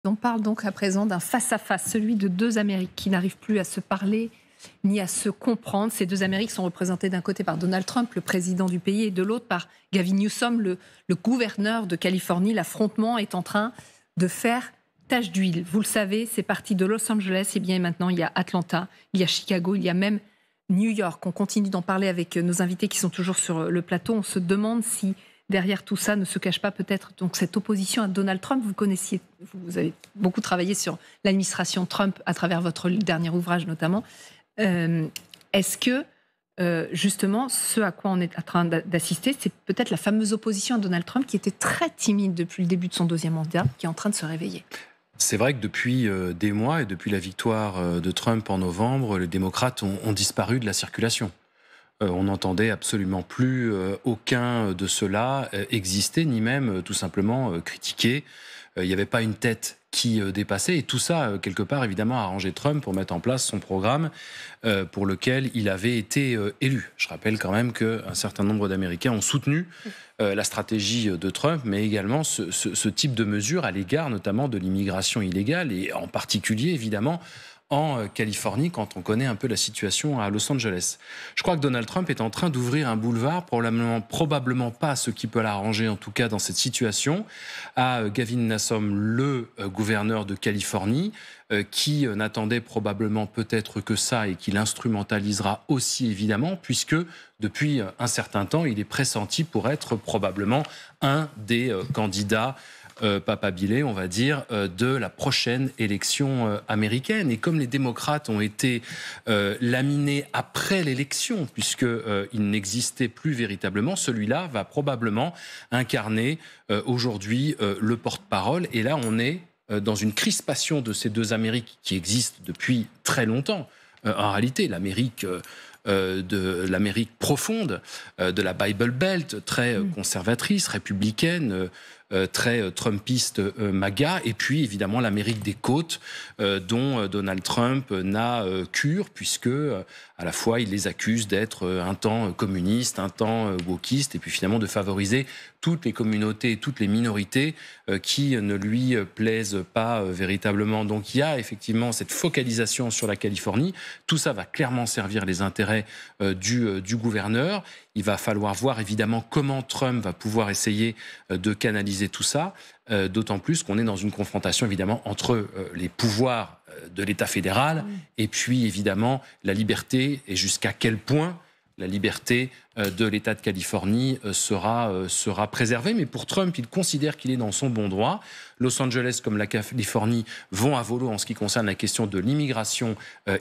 On parle donc à présent d'un face-à-face, celui de deux Amériques qui n'arrivent plus à se parler ni à se comprendre. Ces deux Amériques sont représentées d'un côté par Donald Trump, le président du pays, et de l'autre par Gavin Newsom, le gouverneur de Californie. L'affrontement est en train de faire tache d'huile. Vous le savez, c'est parti de Los Angeles, et bien maintenant il y a Atlanta, il y a Chicago, il y a même New York. On continue d'en parler avec nos invités qui sont toujours sur le plateau. On se demande si derrière tout ça ne se cache pas peut-être donc cette opposition à Donald Trump. Vous avez beaucoup travaillé sur l'administration Trump à travers votre dernier ouvrage notamment. Est-ce que justement ce à quoi on est en train d'assister, c'est peut-être la fameuse opposition à Donald Trump qui était très timide depuis le début de son deuxième mandat, qui est en train de se réveiller? C'est vrai que depuis des mois et depuis la victoire de Trump en novembre, les démocrates ont disparu de la circulation. On n'entendait absolument plus aucun de ceux-là exister, ni même tout simplement critiquer. Il n'y avait pas une tête qui dépassait. Et tout ça, quelque part, évidemment, a arrangé Trump pour mettre en place son programme pour lequel il avait été élu. Je rappelle quand même qu'un certain nombre d'Américains ont soutenu la stratégie de Trump, mais également ce type de mesures à l'égard notamment de l'immigration illégale, et en particulier, évidemment, en Californie, quand on connaît un peu la situation à Los Angeles. Je crois que Donald Trump est en train d'ouvrir un boulevard, probablement pas ce qui peut l'arranger, en tout cas dans cette situation, à Gavin Newsom, le gouverneur de Californie, qui n'attendait probablement peut-être que ça et qui l'instrumentalisera aussi évidemment, puisque depuis un certain temps, il est pressenti pour être probablement un des candidats papabilé, on va dire, de la prochaine élection américaine. Et comme les démocrates ont été laminés après l'élection, puisqu'il n'existait plus véritablement, celui-là va probablement incarner aujourd'hui le porte-parole. Et là, on est dans une crispation de ces deux Amériques qui existent depuis très longtemps. En réalité, l'Amérique de l'Amérique profonde, de la Bible Belt, très conservatrice, républicaine, très trumpiste, MAGA, et puis évidemment l'Amérique des côtes, dont Donald Trump n'a cure, puisque à la fois il les accuse d'être un temps communiste, un temps wokiste, et puis finalement de favoriser toutes les communautés, toutes les minorités qui ne lui plaisent pas véritablement. Donc il y a effectivement cette focalisation sur la Californie. Tout ça va clairement servir les intérêts du gouverneur. Il va falloir voir évidemment comment Trump va pouvoir essayer de canaliser tout ça, d'autant plus qu'on est dans une confrontation évidemment entre les pouvoirs de l'État fédéral et puis évidemment la liberté, et jusqu'à quel point la liberté de l'État de Californie sera préservée. Mais pour Trump, il considère qu'il est dans son bon droit. Los Angeles comme la Californie vont à volo en ce qui concerne la question de l'immigration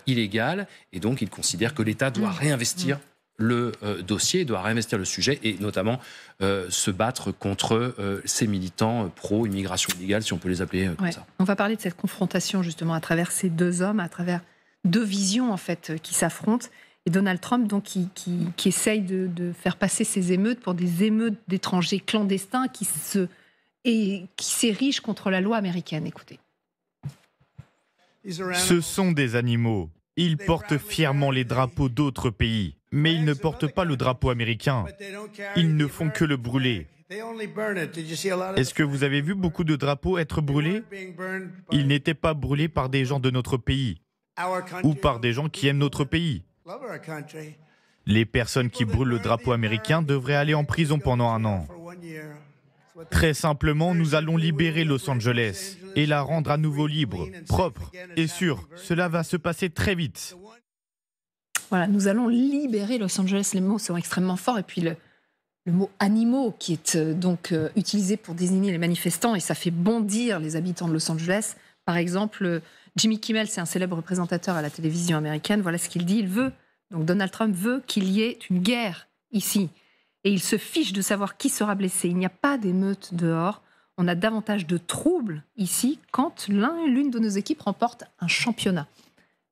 illégale, et donc il considère que l'État doit réinvestir le dossier, doit réinvestir le sujet, et notamment se battre contre ces militants pro-immigration illégale, si on peut les appeler comme ça. On va parler de cette confrontation justement à travers ces deux hommes, à travers deux visions en fait qui s'affrontent. Et Donald Trump donc qui essaye de faire passer ces émeutes pour des émeutes d'étrangers clandestins qui s'érigent contre la loi américaine. Écoutez. Ce sont des animaux. Ils portent fièrement les drapeaux d'autres pays, mais ils ne portent pas le drapeau américain. Ils ne font que le brûler. Est-ce que vous avez vu beaucoup de drapeaux être brûlés? Ils n'étaient pas brûlés par des gens de notre pays ou par des gens qui aiment notre pays. Les personnes qui brûlent le drapeau américain devraient aller en prison pendant 1 an. Très simplement, nous allons libérer Los Angeles et la rendre à nouveau libre, propre et sûre. Cela va se passer très vite. Voilà, nous allons libérer Los Angeles. Les mots sont extrêmement forts. Et puis le mot animaux qui est donc utilisé pour désigner les manifestants, et ça fait bondir les habitants de Los Angeles. Par exemple, Jimmy Kimmel, c'est un célèbre présentateur à la télévision américaine. Voilà ce qu'il dit. Donc Donald Trump veut qu'il y ait une guerre ici. Et il se fiche de savoir qui sera blessé. Il n'y a pas d'émeute dehors. On a davantage de troubles ici quand l'une de nos équipes remporte un championnat.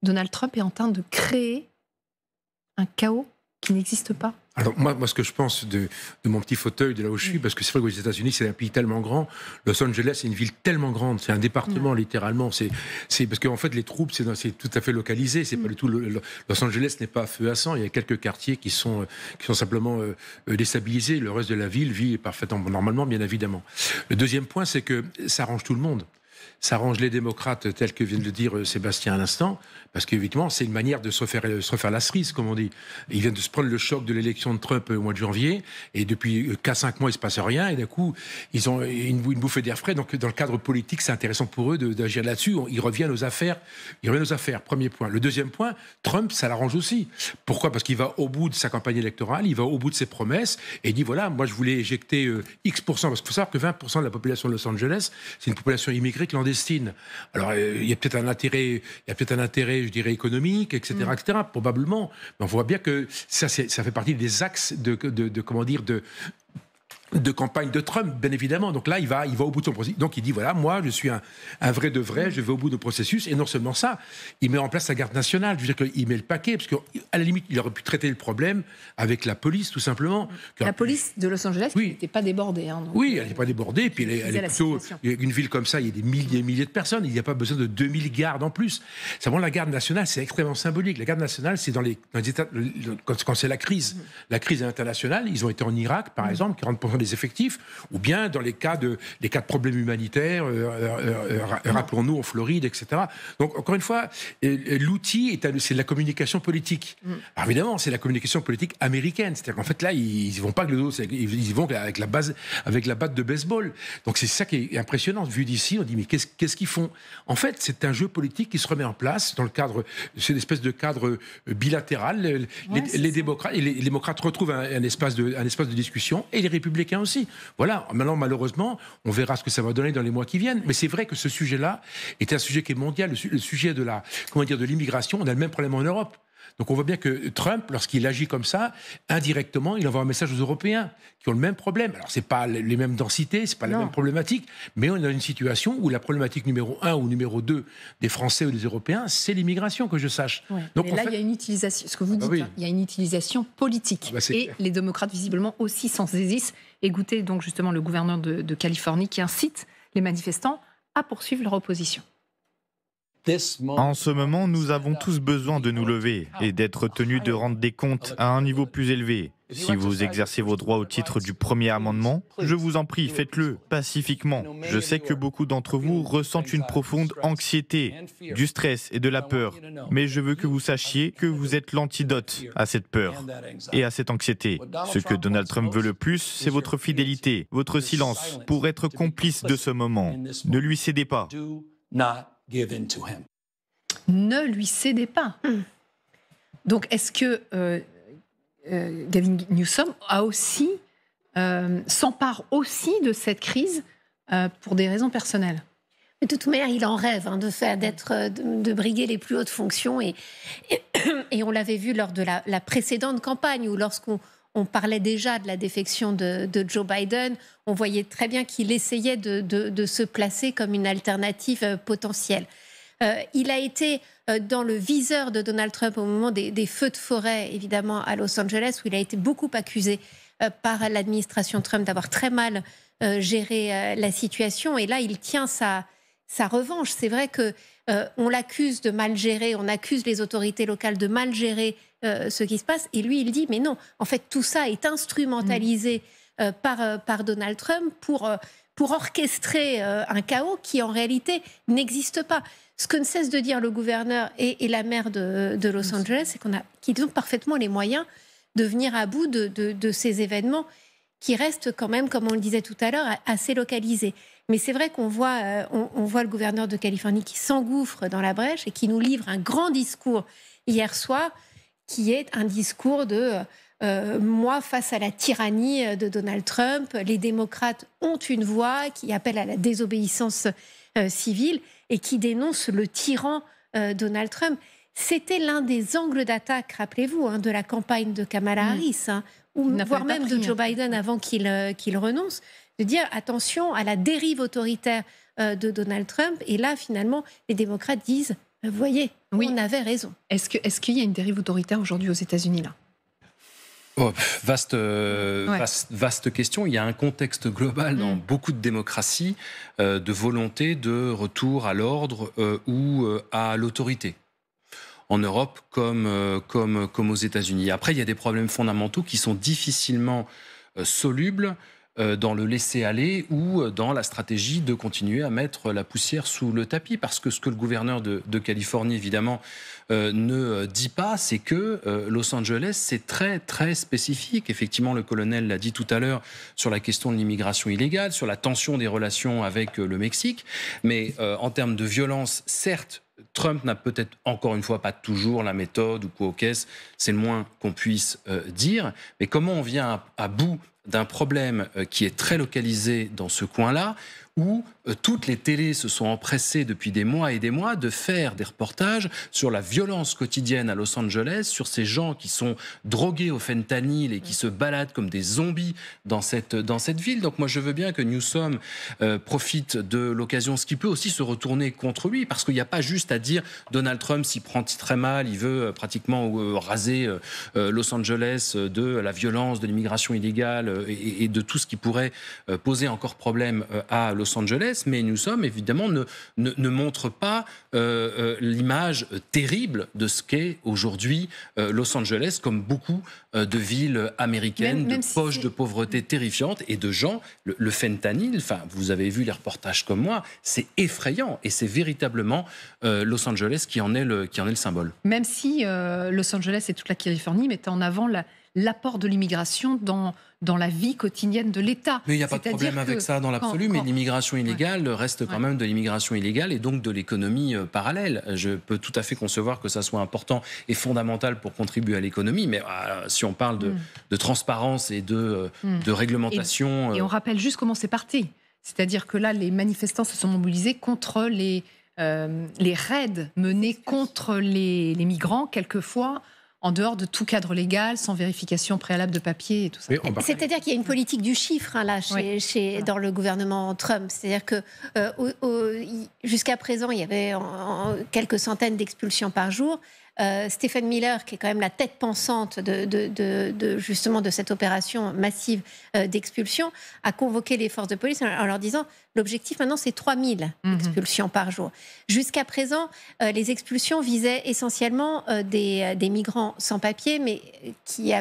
Donald Trump est en train de créer un chaos qui n'existe pas. Alors moi, ce que je pense de mon petit fauteuil, de là où je suis, parce que c'est vrai qu'aux États-Unis, c'est un pays tellement grand. Los Angeles, c'est une ville tellement grande, c'est un département littéralement. C'est parce qu'en fait, les troupes, c'est tout à fait localisé. C'est pas du tout Los Angeles n'est pas à feu à sang. Il y a quelques quartiers qui sont simplement déstabilisés. Le reste de la ville vit parfaitement normalement, bien évidemment. Le deuxième point, c'est que ça arrange tout le monde. ça arrange les démocrates, tel que vient de le dire Sébastien à l'instant, parce qu'évidemment, c'est une manière de se refaire la cerise, comme on dit. Ils viennent de se prendre le choc de l'élection de Trump au mois de janvier, et depuis 4-5 mois, il ne se passe rien, et d'un coup, ils ont une bouffée d'air frais. Donc, dans le cadre politique, c'est intéressant pour eux d'agir là-dessus. Ils reviennent aux affaires. Premier point. Le deuxième point, Trump, ça l'arrange aussi. Pourquoi ? Parce qu'il va au bout de sa campagne électorale, il va au bout de ses promesses, et il dit, voilà, moi, je voulais éjecter X%, parce qu'il faut savoir que 20% de la population de Los Angeles, c'est une population immigrée clandestine. Alors, il y a peut-être un intérêt, je dirais, économique, etc., probablement. Mais on voit bien que ça fait partie des axes de campagne de Trump, bien évidemment. Donc là, il va au bout de son processus. Donc il dit, voilà, moi, je suis un vrai de vrai, je vais au bout de processus. Et non seulement ça, il met en place la garde nationale. Je veux dire qu'il met le paquet, parce qu'à la limite, il aurait pu traiter le problème avec la police, tout simplement. La police de Los Angeles n'était pas débordée. Donc, oui, elle n'est pas débordée. Et puis elle est plutôt... Une ville comme ça, il y a des milliers de personnes. Il n'y a pas besoin de 2000 gardes en plus. C'est vraiment la garde nationale, c'est extrêmement symbolique. La garde nationale, c'est dans les États... Quand c'est la crise est internationale, ils ont été en Irak, par exemple, 40% des effectifs, ou bien dans les cas de problèmes humanitaires, rappelons-nous en Floride, etc. Donc, encore une fois, l'outil, c'est de la communication politique. Alors évidemment, c'est la communication politique américaine. C'est-à-dire qu'en fait, là, ils ne vont pas avec le dos, ils vont avec la batte de baseball. Donc, c'est ça qui est impressionnant. Vu d'ici, on dit, mais qu'est-ce qu'ils font ? En fait, c'est un jeu politique qui se remet en place dans le cadre, c'est une espèce de cadre bilatéral. Les démocrates retrouvent un espace de discussion, et les républicains aussi. Voilà. Maintenant, malheureusement, on verra ce que ça va donner dans les mois qui viennent. Mais c'est vrai que ce sujet-là est un sujet qui est mondial. Le sujet de l'immigration, on a le même problème en Europe. Donc on voit bien que Trump, lorsqu'il agit comme ça, indirectement, il envoie un message aux Européens qui ont le même problème. Alors c'est pas les mêmes densités, c'est pas la même problématique, mais on est dans une situation où la problématique numéro 1 ou numéro 2 des Français ou des Européens, c'est l'immigration, que je sache. Ouais. Donc, mais là, il y a une utilisation, ce que vous dites, il y a une utilisation politique. Et clair. Les démocrates, visiblement, aussi s'en saisissent. Écoutez donc justement le gouverneur de Californie qui incite les manifestants à poursuivre leur opposition. En ce moment, nous avons tous besoin de nous lever et d'être tenus de rendre des comptes à un niveau plus élevé. Si vous exercez vos droits au titre du premier amendement, je vous en prie, faites-le pacifiquement. Je sais que beaucoup d'entre vous ressentent une profonde anxiété, du stress et de la peur, mais je veux que vous sachiez que vous êtes l'antidote à cette peur et à cette anxiété. Ce que Donald Trump veut le plus, c'est votre fidélité, votre silence, pour être complice de ce moment. Ne lui cédez pas. Ne lui cédez pas. Donc, est-ce que Gavin Newsom s'empare aussi de cette crise pour des raisons personnelles? De toute manière, il en rêve de briguer les plus hautes fonctions. Et on l'avait vu lors de la précédente campagne, où lorsqu'on parlait déjà de la défection de Joe Biden, on voyait très bien qu'il essayait de se placer comme une alternative potentielle. Il a été dans le viseur de Donald Trump au moment des feux de forêt, évidemment, à Los Angeles, où il a été beaucoup accusé par l'administration Trump d'avoir très mal géré la situation. Et là, il tient sa revanche. C'est vrai qu'on l'accuse de mal gérer, on accuse les autorités locales de mal gérer ce qui se passe. Et lui, il dit, mais non, en fait, tout ça est instrumentalisé par Donald Trump pour orchestrer un chaos qui, en réalité, n'existe pas. Ce que ne cesse de dire le gouverneur et la maire de Los Angeles, c'est qu'ils ont parfaitement les moyens de venir à bout de ces événements qui restent quand même, comme on le disait tout à l'heure, assez localisés. Mais c'est vrai qu'on voit le gouverneur de Californie qui s'engouffre dans la brèche et qui nous livre un grand discours hier soir, qui est un discours de moi face à la tyrannie de Donald Trump. Les démocrates ont une voix qui appelle à la désobéissance civile et qui dénonce le tyran Donald Trump. C'était l'un des angles d'attaque, rappelez-vous, de la campagne de Kamala Harris, voire même de Joe Biden avant qu'il renonce, de dire attention à la dérive autoritaire de Donald Trump. Et là, finalement, les démocrates disent, vous voyez, on avait raison. Est-ce qu'il y a une dérive autoritaire aujourd'hui aux États-Unis, là ? Vaste question. Il y a un contexte global dans beaucoup de démocraties de volonté de retour à l'ordre ou à l'autorité. En Europe comme aux États-Unis. Après, il y a des problèmes fondamentaux qui sont difficilement solubles dans le laisser-aller ou dans la stratégie de continuer à mettre la poussière sous le tapis. Parce que ce que le gouverneur de Californie, évidemment, ne dit pas, c'est que Los Angeles, c'est très, très spécifique. Effectivement, le colonel l'a dit tout à l'heure sur la question de l'immigration illégale, sur la tension des relations avec le Mexique. Mais en termes de violence, certes, Trump n'a peut-être, encore une fois, pas toujours la méthode ou quoi aux caisses, c'est le moins qu'on puisse dire. Mais comment on vient à bout d'un problème qui est très localisé dans ce coin-là, où toutes les télés se sont empressées depuis des mois et des mois de faire des reportages sur la violence quotidienne à Los Angeles, sur ces gens qui sont drogués au fentanyl et qui se baladent comme des zombies dans cette ville. Donc moi je veux bien que Newsom profite de l'occasion, ce qui peut aussi se retourner contre lui, parce qu'il n'y a pas juste à dire Donald Trump s'y prend très mal, il veut pratiquement raser Los Angeles de la violence, de l'immigration illégale et de tout ce qui pourrait poser encore problème à Los Angeles, mais Newsom, évidemment, ne montre pas l'image terrible de ce qu'est aujourd'hui Los Angeles, comme beaucoup de villes américaines, même de poches de pauvreté terrifiantes et de gens. Le fentanyl, enfin, vous avez vu les reportages comme moi, c'est effrayant et c'est véritablement Los Angeles qui en est le symbole. Même si Los Angeles et toute la Californie mettaient en avant l'apport de l'immigration dans la vie quotidienne de l'État. Mais il n'y a pas de problème avec ça dans l'absolu, mais l'immigration illégale reste quand même de l'immigration illégale et donc de l'économie parallèle. Je peux tout à fait concevoir que ça soit important et fondamental pour contribuer à l'économie, mais si on parle de transparence et de réglementation... Et on rappelle juste comment c'est parti. C'est-à-dire que là, les manifestants se sont mobilisés contre les raids menés contre les migrants, quelquefois en dehors de tout cadre légal, sans vérification préalable de papier et tout ça. C'est-à-dire qu'il y a une politique du chiffre dans le gouvernement Trump. C'est-à-dire que jusqu'à présent, il y avait quelques centaines d'expulsions par jour. Stephen Miller, qui est quand même la tête pensante justement de cette opération massive d'expulsion, a convoqué les forces de police en leur disant l'objectif maintenant c'est 3000 expulsions par jour. Jusqu'à présent, les expulsions visaient essentiellement des migrants sans papier, mais qui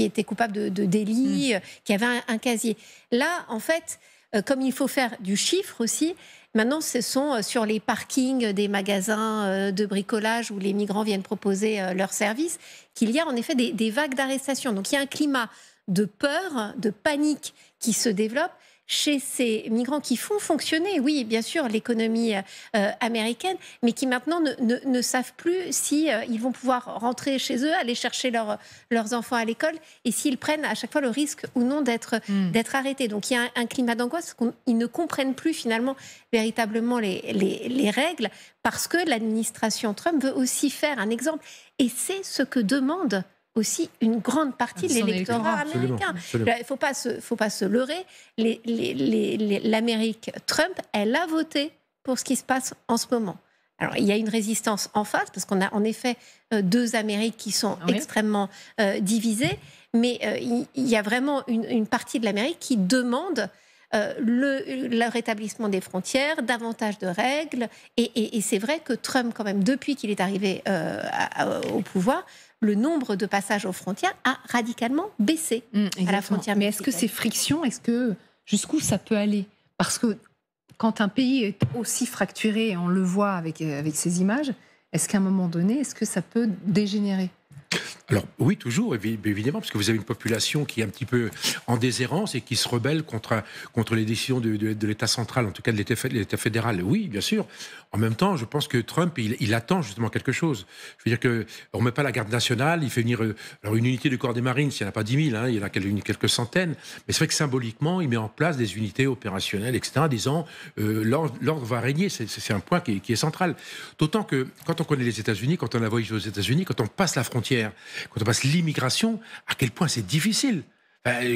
étaient coupables de délits, qui avaient un casier. Là, en fait, comme il faut faire du chiffre aussi, maintenant, ce sont sur les parkings des magasins de bricolage où les migrants viennent proposer leurs services qu'il y a en effet des vagues d'arrestations. Donc il y a un climat de peur, de panique qui se développe chez ces migrants qui font fonctionner, oui, bien sûr, l'économie américaine, mais qui maintenant ne savent plus si ils vont pouvoir rentrer chez eux, aller chercher leurs enfants à l'école, et s'ils prennent à chaque fois le risque ou non d'être arrêtés. Donc il y a un climat d'angoisse, ils ne comprennent plus finalement véritablement les règles, parce que l'administration Trump veut aussi faire un exemple. Et c'est ce que demande aussi une grande partie de l'électorat américain. Il ne faut pas se leurrer. L'Amérique Trump, elle a voté pour ce qui se passe en ce moment. Alors, il y a une résistance en face, parce qu'on a en effet deux Amériques qui sont extrêmement divisées, mais il y a vraiment une partie de l'Amérique qui demande le rétablissement des frontières, davantage de règles. Et c'est vrai que Trump, quand même, depuis qu'il est arrivé au pouvoir, le nombre de passages aux frontières a radicalement baissé à la frontière mexicaine. Mais est-ce que ces frictions, jusqu'où ça peut aller ? Parce que quand un pays est aussi fracturé, on le voit avec ces images, est-ce qu'à un moment donné, est-ce que ça peut dégénérer ? Alors oui, toujours, évidemment, parce que vous avez une population qui est un petit peu en déshérence et qui se rebelle contre les décisions de l'État central, en tout cas de l'État fédéral. Oui, bien sûr. En même temps, je pense que Trump, il attend justement quelque chose. Je veux dire qu'on ne met pas la garde nationale, il fait venir alors une unité du corps des Marines, il n'y en a pas 10 000, il y en a quelques centaines, mais c'est vrai que symboliquement, il met en place des unités opérationnelles, etc., disant l'ordre va régner. C'est un point qui est central. D'autant que quand on connaît les États-Unis, quand on a voyagé aux États-Unis, quand on passe la frontière, quand on passe l'immigration, à quel point c'est difficile.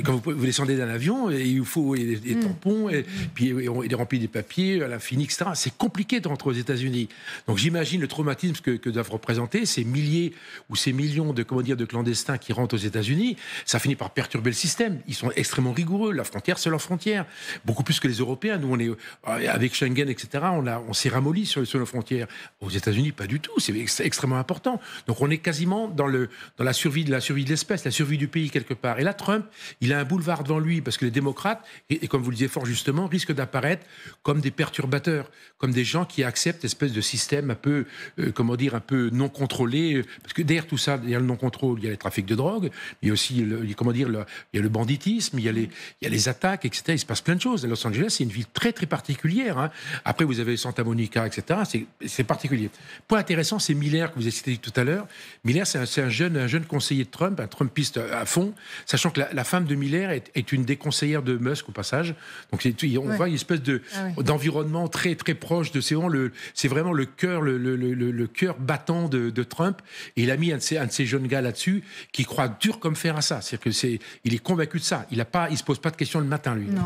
Quand vous descendez d'un avion, il faut des tampons, et puis il est rempli des papiers à l'infini, etc. C'est compliqué de rentrer aux États-Unis. Donc j'imagine le traumatisme que doivent représenter ces milliers ou ces millions de clandestins qui rentrent aux États-Unis. Ça finit par perturber le système. Ils sont extrêmement rigoureux. La frontière, c'est leur frontière. Beaucoup plus que les Européens. Nous, on est avec Schengen, etc. On s'est ramolli sur nos frontières. Aux États-Unis, pas du tout. C'est extrêmement important. Donc on est quasiment dans la survie de l'espèce, la survie du pays quelque part. Et là, Trump, il a un boulevard devant lui parce que les démocrates, et comme vous le disiez fort justement, risquent d'apparaître comme des perturbateurs, comme des gens qui acceptent une espèce de système un peu, un peu non contrôlé. Parce que derrière tout ça, derrière le non-contrôle, il y a les trafics de drogue, il y a aussi il y a le banditisme, il y a les attaques, etc. Il se passe plein de choses. Los Angeles, c'est une ville très, très particulière. Hein. Après, vous avez Santa Monica, etc. C'est particulier. Point intéressant, c'est Miller, que vous avez cité tout à l'heure. Miller, c'est un jeune conseiller de Trump, un Trumpiste à fond, sachant que la femme de Miller est une des conseillères de Musk, au passage. Donc, on voit une espèce d'environnement très, très proche de... C'est vraiment le cœur, le cœur battant de Trump. Et il a mis un de ces jeunes gars là-dessus qui croit dur comme fer à ça. C'est-à-dire qu'il est convaincu de ça. Il se pose pas de questions le matin, lui. Non.